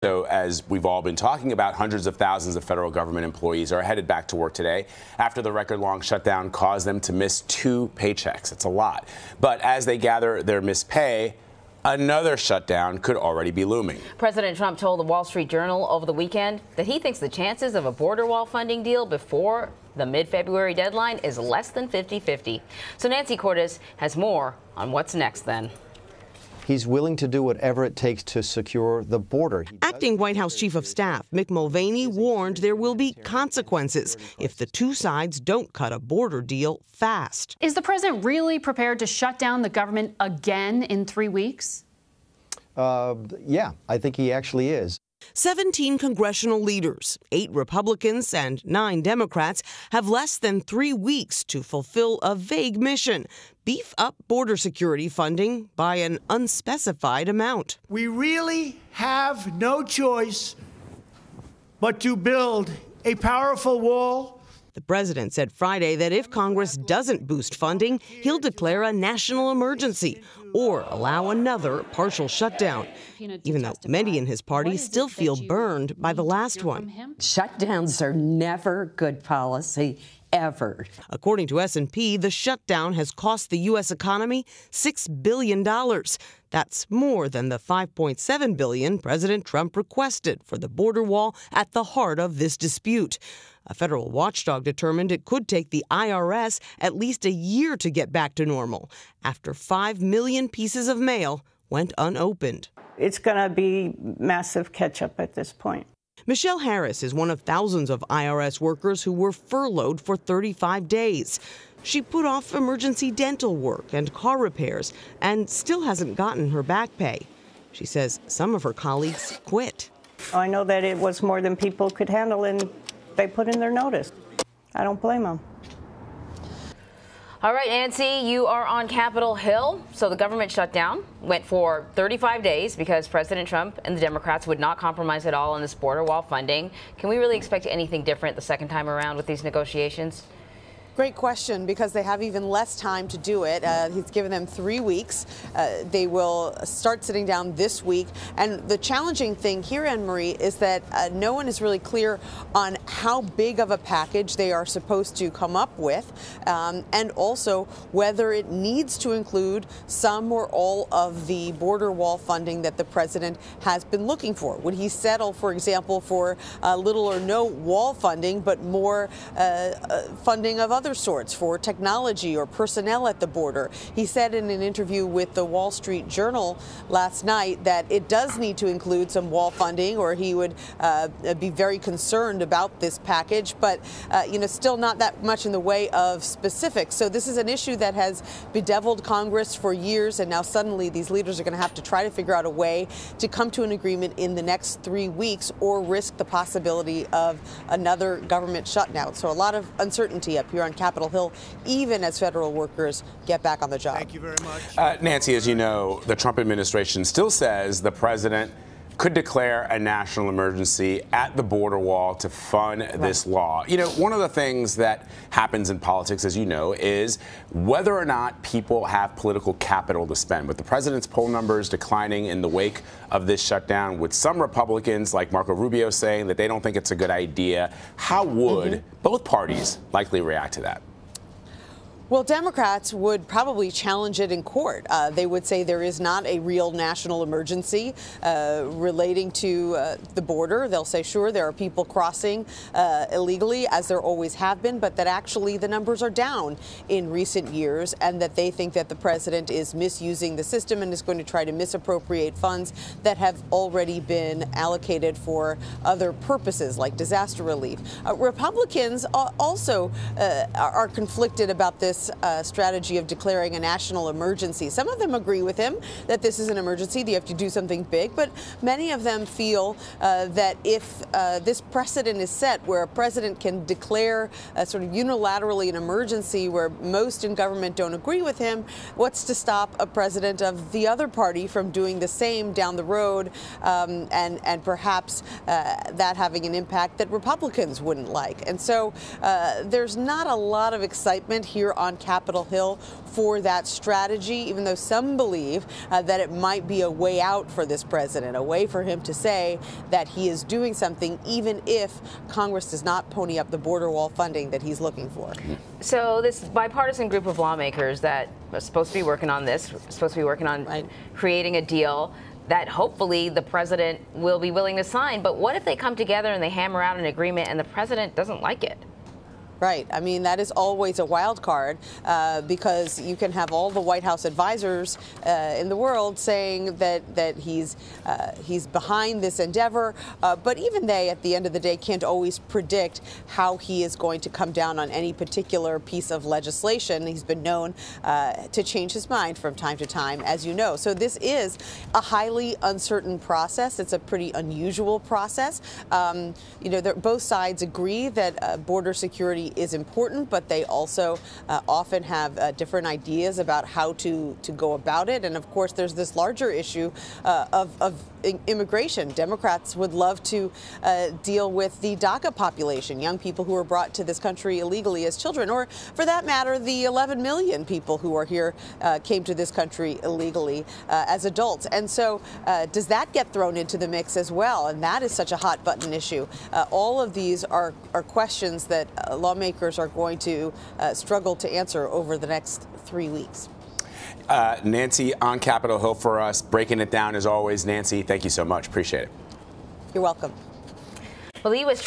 So as we've all been talking about, hundreds of thousands of federal government employees are headed back to work today after the record-long shutdown caused them to miss 2 paychecks. It's a lot. But as they gather their missed pay, another shutdown could already be looming. President Trump told the Wall Street Journal over the weekend that he thinks the chances of a border wall funding deal before the mid-February deadline is less than 50-50. So Nancy Cordes has more on what's next then. He's willing to do whatever it takes to secure the border. Acting White House Chief of Staff Mick Mulvaney warned there will be consequences if the two sides don't cut a border deal fast. Is the president really prepared to shut down the government again in 3 weeks? Yeah, I think he actually is. 17 congressional leaders, 8 Republicans and 9 Democrats have less than 3 weeks to fulfill a vague mission: beef up border security funding by an unspecified amount. We really have no choice but to build a powerful wall. The president said Friday that if Congress doesn't boost funding, he'll declare a national emergency or allow another partial shutdown, even though many in his party still feel burned by the last one. Shutdowns are never good policy, ever. According to S&P, the shutdown has cost the U.S. economy $6 billion. That's more than the $5.7 billion President Trump requested for the border wall at the heart of this dispute. A federal watchdog determined it could take the IRS at least a year to get back to normal after 5 million pieces of mail went unopened. It's going to be massive catch-up at this point. Michelle Harris is one of thousands of IRS workers who were furloughed for 35 days. She put off emergency dental work and car repairs and still hasn't gotten her back pay. She says some of her colleagues quit. I know that it was more than people could handle, and they put in their notice. I don't blame them. All right, Nancy, you are on Capitol Hill. So the government shutdown went for 35 days because President Trump and the Democrats would not compromise at all on this border wall funding. Can we really expect anything different the second time around with these negotiations? Great question, because they have even less time to do it. He's given them 3 weeks. They will start sitting down this week. And the challenging thing here, Anne-Marie, is that no one is really clear on how big of a package they are supposed to come up with, and also whether it needs to include some or all of the border wall funding that the president has been looking for. Would he settle, for example, for little or no wall funding, but more funding of other sorts for technology or personnel at the border? He said in an interview with the Wall Street Journal last night that it does need to include some wall funding, or he would be very concerned about this package, but still not that much in the way of specifics. So this is an issue that has bedeviled Congress for years, and now suddenly these leaders are going to have to try to figure out a way to come to an agreement in the next 3 weeks or risk the possibility of another government shutdown. So a lot of uncertainty up here on Capitol Hill, even as federal workers get back on the job. Thank you very much. Nancy, as you know, the Trump administration still says the president could declare a national emergency at the border wall to fund this law. You know, one of the things that happens in politics, as you know, is whether or not people have political capital to spend. But the president's poll numbers declining in the wake of this shutdown, with some Republicans like Marco Rubio saying that they don't think it's a good idea. How would both parties likely react to that? Well, Democrats would probably challenge it in court. They would say there is not a real national emergency relating to the border. They'll say, sure, there are people crossing illegally, as there always have been, but that actually the numbers are down in recent years, and that they think that the president is misusing the system and is going to try to misappropriate funds that have already been allocated for other purposes, like disaster relief. Republicans also are conflicted about this strategy of declaring a national emergency. Some of them agree with him that this is an emergency, that you have to do something big, but many of them feel that if this precedent is set where a president can declare sort of unilaterally an emergency where most in government don't agree with him, what's to stop a president of the other party from doing the same down the road, and perhaps that having an impact that Republicans wouldn't like. And so there's not a lot of excitement here on on Capitol Hill for that strategy, even though some believe that it might be a way out for this president, a way for him to say that he is doing something, even if Congress does not pony up the border wall funding that he's looking for. So this bipartisan group of lawmakers that are supposed to be working on this, supposed to be working on creating a deal that hopefully the president will be willing to sign. But what if they come together and they hammer out an agreement and the president doesn't like it? Right. I mean, that is always a wild card because you can have all the White House advisors in the world saying that he's behind this endeavor. But even they, at the end of the day, can't always predict how he is going to come down on any particular piece of legislation. He's been known to change his mind from time to time, as you know. So this is a highly uncertain process. It's a pretty unusual process. Both sides agree that border security is important, but they also often have different ideas about how to go about it. And of course, there's this larger issue of immigration. Democrats would love to deal with the DACA population, young people who were brought to this country illegally as children, or for that matter, the 11 million people who are here came to this country illegally as adults. And so does that get thrown into the mix as well? And that is such a hot button issue. All of these are questions that lawmakers are going to struggle to answer over the next 3 weeks. Nancy on Capitol Hill for us, breaking it down as always. Nancy, thank you so much. Appreciate it. You're welcome. Well, he was